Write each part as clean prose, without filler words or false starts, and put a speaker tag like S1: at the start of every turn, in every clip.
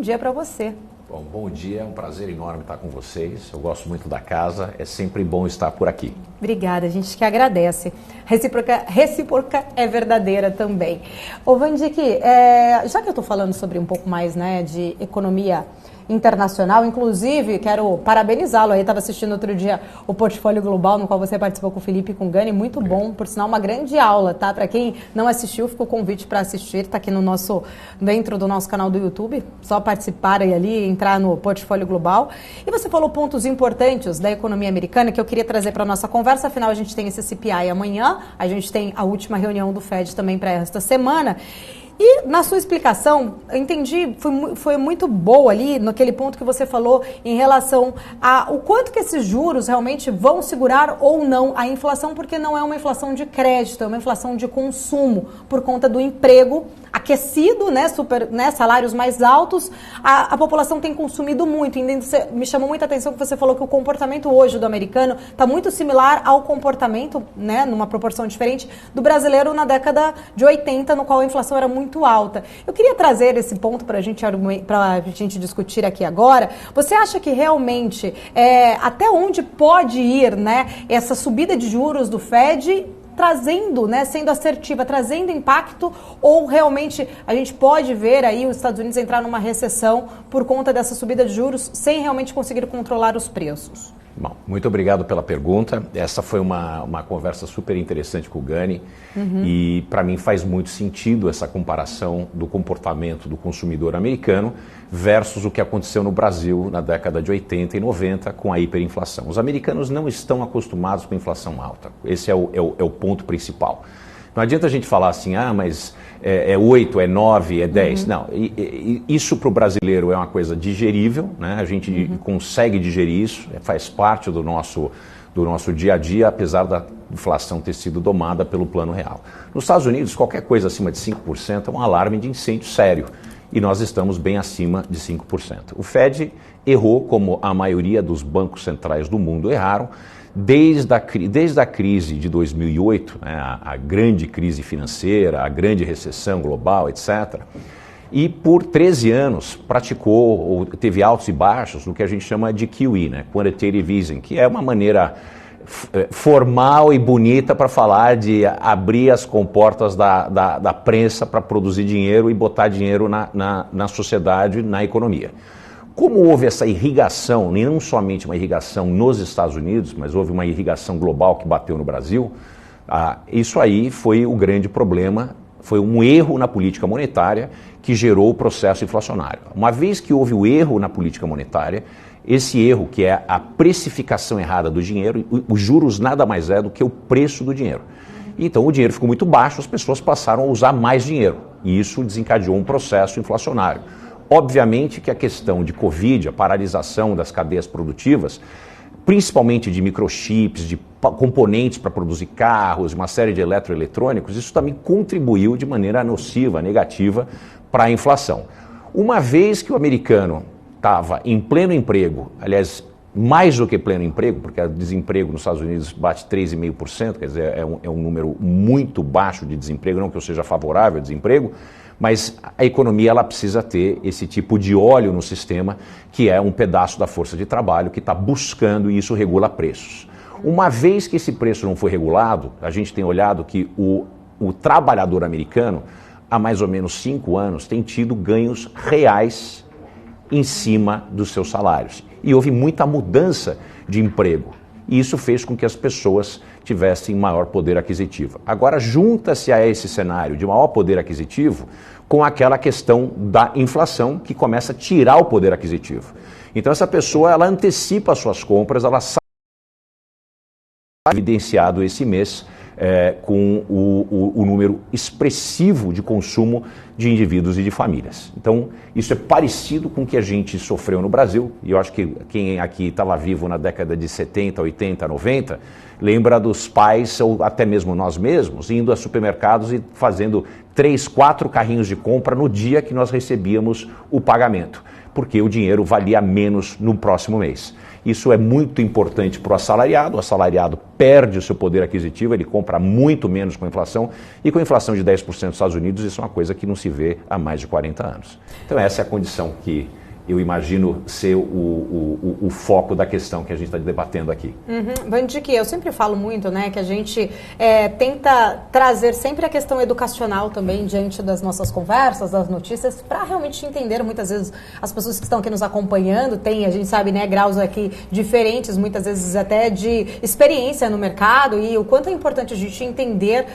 S1: dia para você.
S2: Bom dia, é um prazer enorme estar com vocês. Eu gosto muito da casa, é sempre bom estar por aqui.
S1: Obrigada, a gente que agradece. Recíproca é verdadeira também. Ô Vandic, já que eu estou falando sobre um pouco mais, né, de economia internacional, inclusive quero parabenizá-lo aí, estava assistindo outro dia o Portfólio Global, no qual você participou com o Felipe e com o Gani, muito bom, por sinal uma grande aula, tá? Para quem não assistiu, fica o convite para assistir, tá aqui dentro do nosso canal do YouTube, só participar aí ali, entrar no Portfólio Global. E você falou pontos importantes da economia americana que eu queria trazer para nossa conversa, afinal a gente tem esse CPI amanhã, a gente tem a última reunião do Fed também para esta semana. E na sua explicação, eu entendi, foi muito boa ali naquele ponto que você falou em relação a o quanto que esses juros realmente vão segurar ou não a inflação, porque não é uma inflação de crédito, é uma inflação de consumo, por conta do emprego aquecido, né, salários mais altos, a população tem consumido muito. Me chamou muita atenção que você falou que o comportamento hoje do americano está muito similar ao comportamento, né, numa proporção diferente, do brasileiro na década de 80, no qual a inflação era muito alta. Eu queria trazer esse ponto para a gente discutir aqui agora. Você acha que realmente, até onde pode ir, né, essa subida de juros do Fed, trazendo, né, sendo assertiva, trazendo impacto, ou realmente a gente pode ver aí os Estados Unidos entrar numa recessão por conta dessa subida de juros sem realmente conseguir controlar os preços?
S2: Bom, muito obrigado pela pergunta. Essa foi uma conversa super interessante com o Gani e para mim faz muito sentido essa comparação do comportamento do consumidor americano versus o que aconteceu no Brasil na década de 80 e 90 com a hiperinflação. Os americanos não estão acostumados com inflação alta. Esse é o ponto principal. Não adianta a gente falar assim, mas é 8, é 9, é 10. Não, isso para o brasileiro é uma coisa digerível, né? A gente consegue digerir isso, faz parte do nosso dia a dia, apesar da inflação ter sido domada pelo plano real. Nos Estados Unidos, qualquer coisa acima de 5% é um alarme de incêndio sério. E nós estamos bem acima de 5%. O Fed errou, como a maioria dos bancos centrais do mundo erraram, desde a crise de 2008, né, a grande crise financeira, a grande recessão global, etc. E por 13 anos praticou, ou teve altos e baixos, no que a gente chama de QE, né, Quantitative Easing, que é uma maneira formal e bonita para falar de abrir as comportas da prensa para produzir dinheiro e botar dinheiro na sociedade, na economia. Como houve essa irrigação, não somente uma irrigação nos Estados Unidos, mas houve uma irrigação global que bateu no Brasil, isso aí foi o grande problema, foi um erro na política monetária que gerou o processo inflacionário. Uma vez que houve o erro na política monetária, esse erro, que é a precificação errada do dinheiro, os juros nada mais é do que o preço do dinheiro. Então o dinheiro ficou muito baixo, as pessoas passaram a usar mais dinheiro e isso desencadeou um processo inflacionário. Obviamente que a questão de Covid, a paralisação das cadeias produtivas, principalmente de microchips, de componentes para produzir carros, uma série de eletroeletrônicos, isso também contribuiu de maneira nociva, negativa para a inflação. Uma vez que o americano estava em pleno emprego, aliás, mais do que pleno emprego, porque o desemprego nos Estados Unidos bate 3,5%, quer dizer, é um número muito baixo de desemprego, não que eu seja favorável ao desemprego, mas a economia ela precisa ter esse tipo de óleo no sistema, que é um pedaço da força de trabalho que está buscando e isso regula preços. Uma vez que esse preço não foi regulado, a gente tem olhado que o trabalhador americano, há mais ou menos 5 anos, tem tido ganhos reais em cima dos seus salários. E houve muita mudança de emprego. E isso fez com que as pessoas tivessem maior poder aquisitivo. Agora, junta-se a esse cenário de maior poder aquisitivo com aquela questão da inflação que começa a tirar o poder aquisitivo. Então, essa pessoa, ela antecipa as suas compras, ela sabe evidenciado esse mês com o número expressivo de consumo de indivíduos e de famílias. Então, isso é parecido com o que a gente sofreu no Brasil, e eu acho que quem aqui estava vivo na década de 70, 80, 90, lembra dos pais, ou até mesmo nós mesmos, indo a supermercados e fazendo 3, 4 carrinhos de compra no dia que nós recebíamos o pagamento, porque o dinheiro valia menos no próximo mês. Isso é muito importante para o assalariado perde o seu poder aquisitivo, ele compra muito menos com a inflação, e com a inflação de 10% nos Estados Unidos, isso é uma coisa que não se vê há mais de 40 anos. Então essa é a condição que eu imagino ser o foco da questão que a gente está debatendo aqui.
S1: Vandique, eu sempre falo muito, né, que a gente tenta trazer sempre a questão educacional também diante das nossas conversas, das notícias, para realmente entender, muitas vezes, as pessoas que estão aqui nos acompanhando, a gente sabe, né, graus aqui diferentes, muitas vezes até de experiência no mercado, e o quanto é importante a gente entender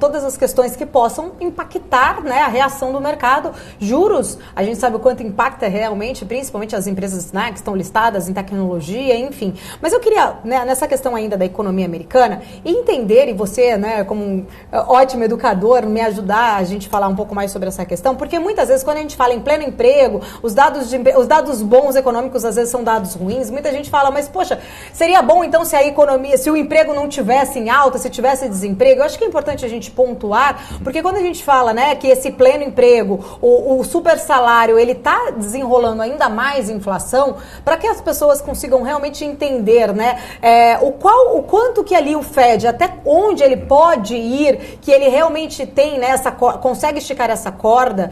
S1: todas as questões que possam impactar, né, a reação do mercado. Juros, a gente sabe o quanto impacta realmente, principalmente as empresas, né, que estão listadas em tecnologia, enfim. Mas eu queria, né, nessa questão ainda da economia americana, entender, e você, né, como um ótimo educador, me ajudar a gente falar um pouco mais sobre essa questão, porque muitas vezes quando a gente fala em pleno emprego, os dados bons econômicos às vezes são dados ruins, muita gente fala, mas poxa, seria bom então se a economia, se o emprego não tivesse em alta, se tivesse desemprego. Eu acho que é importante a gente pontuar, porque quando a gente fala, né, que esse pleno emprego, o super salário, ele está desenrolando ainda mais inflação, para que as pessoas consigam realmente entender, né, o quanto que ali o Fed, até onde ele pode ir, que ele realmente tem, né, consegue esticar essa corda,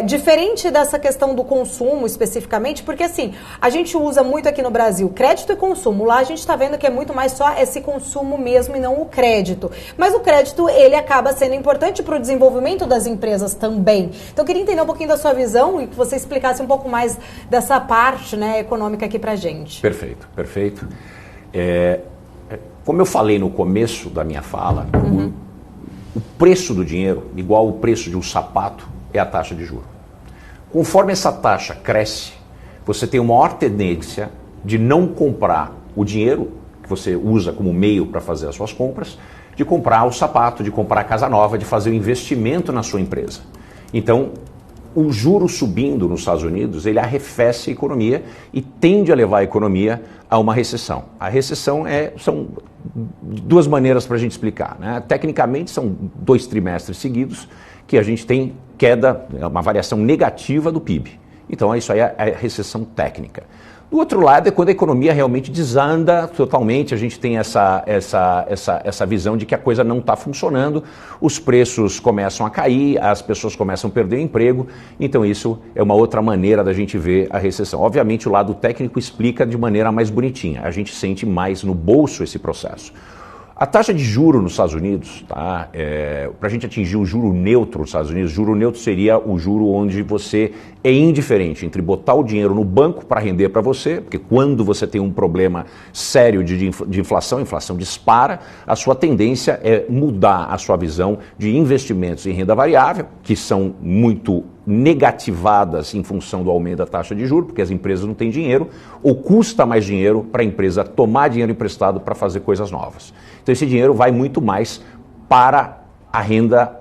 S1: diferente dessa questão do consumo especificamente, porque assim, a gente usa muito aqui no Brasil crédito e consumo, lá a gente está vendo que é muito mais só esse consumo mesmo e não o crédito, mas o crédito, ele acaba sendo importante para o desenvolvimento das empresas também. Então eu queria entender um pouquinho da sua visão e que você explicasse um pouco mais dessa parte, né, econômica aqui pra gente.
S2: Perfeito. Como eu falei no começo da minha fala, o preço do dinheiro, igual o preço de um sapato, é a taxa de juros. Conforme essa taxa cresce, você tem uma maior tendência de não comprar o dinheiro que você usa como meio para fazer as suas compras, de comprar o sapato, de comprar a casa nova, de fazer o investimento na sua empresa. Então, o juro subindo nos Estados Unidos, ele arrefece a economia e tende a levar a economia a uma recessão. A recessão são duas maneiras para a gente explicar, né? Tecnicamente, são 2 trimestres seguidos que a gente tem queda, uma variação negativa do PIB. Então, isso aí é a recessão técnica. Do outro lado é quando a economia realmente desanda totalmente, a gente tem essa visão de que a coisa não está funcionando, os preços começam a cair, as pessoas começam a perder o emprego, então isso é uma outra maneira da gente ver a recessão. Obviamente o lado técnico explica de maneira mais bonitinha, a gente sente mais no bolso esse processo. A taxa de juro nos Estados Unidos, tá? Para a gente atingir o juro neutro nos Estados Unidos, juro neutro seria o juro onde você é indiferente entre botar o dinheiro no banco para render para você, porque quando você tem um problema sério de inflação, a inflação dispara, a sua tendência é mudar a sua visão de investimentos em renda variável, que são muito negativadas em função do aumento da taxa de juros, porque as empresas não têm dinheiro, ou custa mais dinheiro para a empresa tomar dinheiro emprestado para fazer coisas novas. Então esse dinheiro vai muito mais para a renda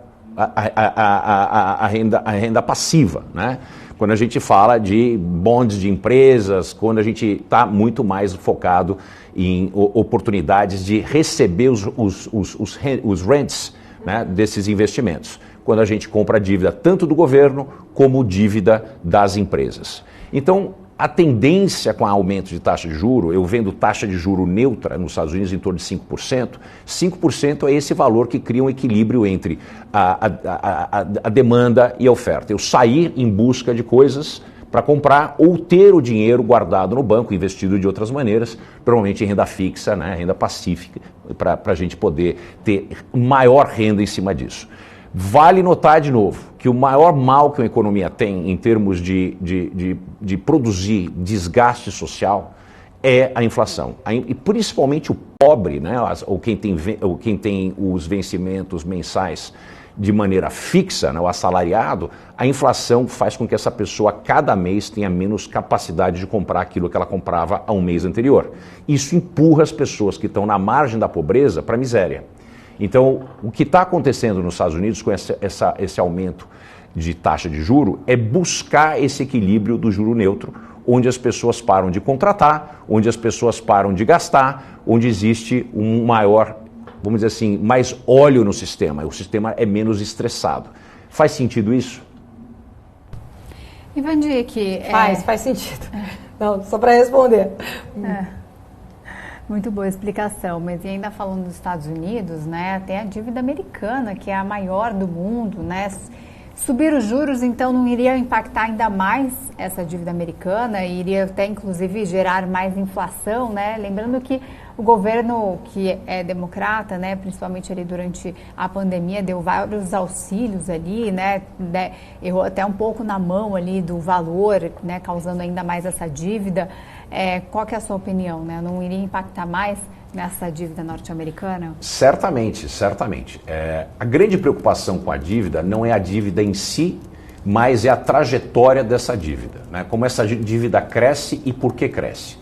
S2: passiva, né? Quando a gente fala de bonds de empresas, quando a gente está muito mais focado em oportunidades de receber os rents, né, desses investimentos, quando a gente compra dívida tanto do governo como dívida das empresas. Então, a tendência com o aumento de taxa de juro, eu vendo taxa de juro neutra nos Estados Unidos em torno de 5%, 5% é esse valor que cria um equilíbrio entre a demanda e a oferta. Eu sair em busca de coisas para comprar ou ter o dinheiro guardado no banco, investido de outras maneiras, provavelmente em renda fixa, né, renda pacífica, para a gente poder ter maior renda em cima disso. Vale notar de novo que o maior mal que uma economia tem em termos de produzir desgaste social é a inflação. E principalmente o pobre, né, ou quem tem os vencimentos mensais de maneira fixa, né, o assalariado, a inflação faz com que essa pessoa cada mês tenha menos capacidade de comprar aquilo que ela comprava há um mês anterior. Isso empurra as pessoas que estão na margem da pobreza para a miséria. Então, o que está acontecendo nos Estados Unidos com esse aumento de taxa de juro é buscar esse equilíbrio do juro neutro, onde as pessoas param de contratar, onde as pessoas param de gastar, onde existe um maior, vamos dizer assim, mais óleo no sistema, o sistema é menos estressado. Faz sentido isso?
S1: Vandique, faz sentido. Não, só para responder.
S3: Muito boa explicação, mas e ainda falando dos Estados Unidos, né, tem a dívida americana, que é a maior do mundo, né? Subir os juros, então, não iria impactar ainda mais essa dívida americana e iria até, inclusive, gerar mais inflação, né? Lembrando que o governo, que é democrata, né, principalmente ali durante a pandemia, deu vários auxílios ali, né? Errou até um pouco na mão ali do valor, né, causando ainda mais essa dívida. Qual que é a sua opinião, né? Não iria impactar mais nessa dívida norte-americana?
S2: Certamente, certamente. A grande preocupação com a dívida não é a dívida em si, mas é a trajetória dessa dívida, né? Como essa dívida cresce e por que cresce.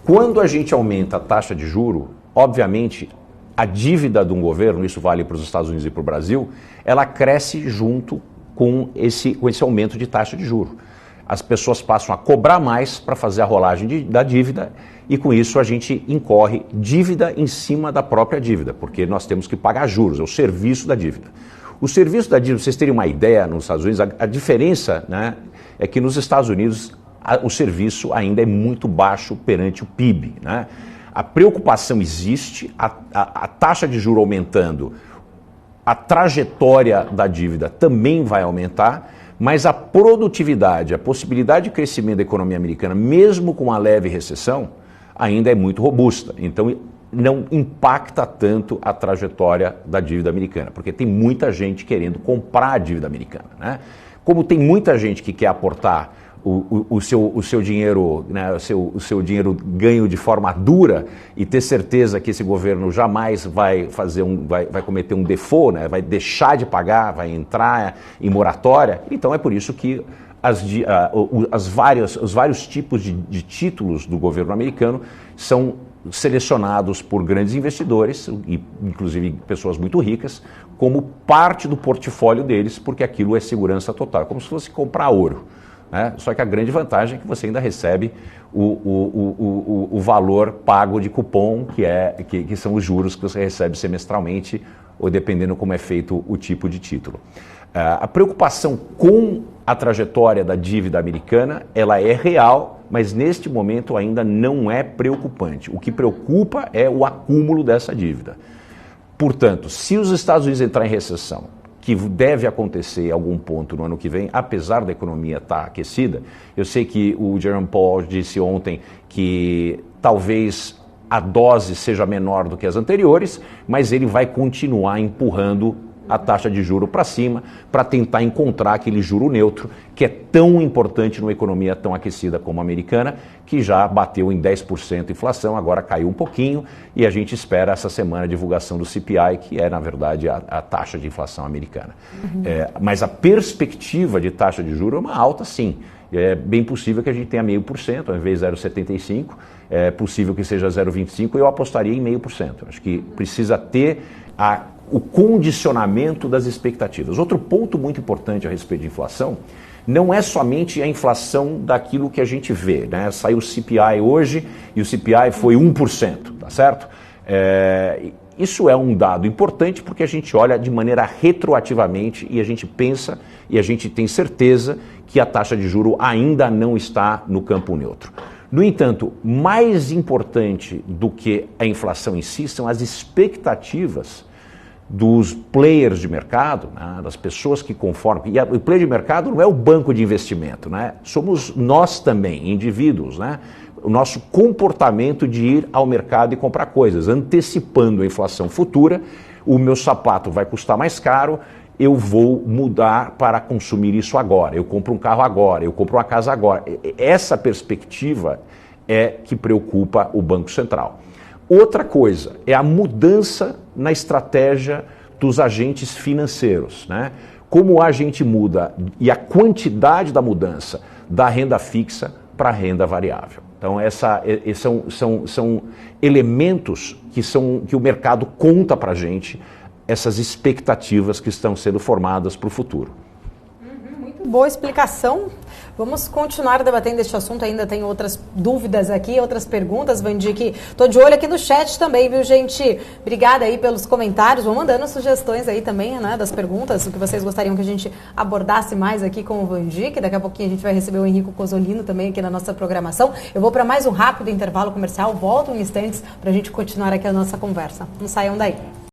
S2: Quando a gente aumenta a taxa de juro, obviamente, a dívida de um governo, isso vale para os Estados Unidos e para o Brasil, ela cresce junto com esse aumento de taxa de juro. As pessoas passam a cobrar mais para fazer a rolagem da dívida e com isso a gente incorre dívida em cima da própria dívida, porque nós temos que pagar juros, é o serviço da dívida. O serviço da dívida, vocês terem uma ideia, nos Estados Unidos, a diferença, né, é que nos Estados Unidos o serviço ainda é muito baixo perante o PIB, né? A preocupação existe, a taxa de juros aumentando, a trajetória da dívida também vai aumentar, mas a produtividade, a possibilidade de crescimento da economia americana, mesmo com uma leve recessão, ainda é muito robusta. Então, não impacta tanto a trajetória da dívida americana, porque tem muita gente querendo comprar a dívida americana, né? Como tem muita gente que quer aportar o seu dinheiro, né, o seu dinheiro ganho de forma dura e ter certeza que esse governo jamais vai cometer um default, né, vai deixar de pagar, vai entrar em moratória. Então é por isso que os vários tipos de títulos do governo americano são selecionados por grandes investidores, e inclusive pessoas muito ricas, como parte do portfólio deles, porque aquilo é segurança total, como se fosse comprar ouro. Só que a grande vantagem é que você ainda recebe o valor pago de cupom, que são os juros que você recebe semestralmente, ou dependendo como é feito o tipo de título. A preocupação com a trajetória da dívida americana, ela é real, mas neste momento ainda não é preocupante. O que preocupa é o acúmulo dessa dívida. Portanto, se os Estados Unidos entrarem em recessão, que deve acontecer em algum ponto no ano que vem, apesar da economia estar aquecida. Eu sei que o Jerome Powell disse ontem que talvez a dose seja menor do que as anteriores, mas ele vai continuar empurrando a taxa de juro para cima para tentar encontrar aquele juro neutro que é tão importante numa economia tão aquecida como a americana, que já bateu em 10% de inflação, agora caiu um pouquinho e a gente espera essa semana a divulgação do CPI, que é, na verdade, a taxa de inflação americana. Mas a perspectiva de taxa de juro é uma alta, sim. É bem possível que a gente tenha 0,5%, ao invés de 0,75%, é possível que seja 0,25%, eu apostaria em 0,5%. Acho que precisa ter o condicionamento das expectativas. Outro ponto muito importante a respeito de inflação não é somente a inflação daquilo que a gente vê, né? Saiu o CPI hoje e o CPI foi 1%, tá certo? Isso é um dado importante porque a gente olha de maneira retroativamente e a gente pensa e a gente tem certeza que a taxa de juro ainda não está no campo neutro. No entanto, mais importante do que a inflação em si são as expectativas dos players de mercado, né, das pessoas que conformam. E o player de mercado não é o banco de investimento, né? Somos nós também, indivíduos, né? O nosso comportamento de ir ao mercado e comprar coisas, antecipando a inflação futura. O meu sapato vai custar mais caro, eu vou mudar para consumir isso agora, eu compro um carro agora, eu compro uma casa agora. Essa perspectiva é que preocupa o Banco Central. Outra coisa é a mudança na estratégia dos agentes financeiros, né? Como a gente muda e a quantidade da mudança da renda fixa para a renda variável. Então, são elementos que o mercado conta para a gente, essas expectativas que estão sendo formadas para o futuro.
S1: Muito boa explicação. Vamos continuar debatendo este assunto, ainda tem outras dúvidas aqui, outras perguntas, Vandique. Tô de olho aqui no chat também, viu, gente? Obrigada aí pelos comentários, vão mandando sugestões aí também, né, das perguntas, o que vocês gostariam que a gente abordasse mais aqui com o Vandique. Daqui a pouquinho a gente vai receber o Henrico Cosolino também aqui na nossa programação. Eu vou para mais um rápido intervalo comercial, volto em instantes para a gente continuar aqui a nossa conversa. Não saiam daí.